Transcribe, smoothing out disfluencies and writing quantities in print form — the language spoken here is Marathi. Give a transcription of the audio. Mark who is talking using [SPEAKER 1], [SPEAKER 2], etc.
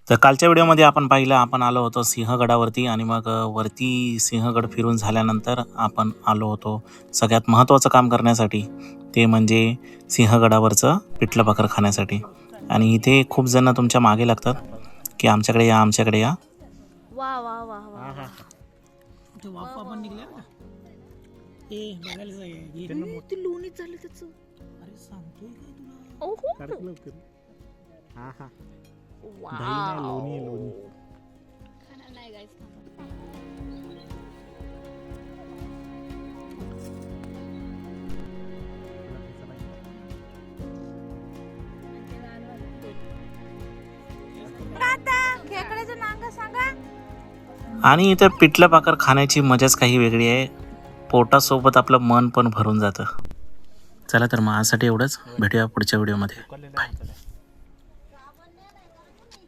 [SPEAKER 1] तर कालच्या व्हिडिओमध्ये आपण पाहिलं, आपण आलो होतो सिंहगडावरती आणि मग वरती सिंहगड फिरून झाल्यानंतर आपण आलो होतो सगळ्यात महत्त्वाचं काम करण्यासाठी, ते म्हणजे सिंहगडावरचं पिठलं भाकर खाण्यासाठी. आणि इथे खूप जण तुमच्या मागे लागतात की आमच्याकडे या, आमच्याकडे या.
[SPEAKER 2] वा वा वा वा वा.
[SPEAKER 3] तो वाफा पण निघल्या का ए बघायला जाईल
[SPEAKER 2] ते लोणी झालं त्याचं.
[SPEAKER 3] अरे सांगतोय काय तुला
[SPEAKER 2] ओहो.
[SPEAKER 3] काढ लवकर हा हा
[SPEAKER 2] वाव.
[SPEAKER 3] दही नाही लोणी आहे, लोणी
[SPEAKER 2] खाणार नाही guys, थांबा. खेकड्याचं नांग सांगा.
[SPEAKER 1] आणि इथं पिठलं भाकर खाण्याची मजाच काही वेगळी आहे. पोटासोबत आपलं मन पण भरून जातं. चला तर मग आजसाठी एवढंच. भेटूया पुढच्या व्हिडिओमध्ये. बाय.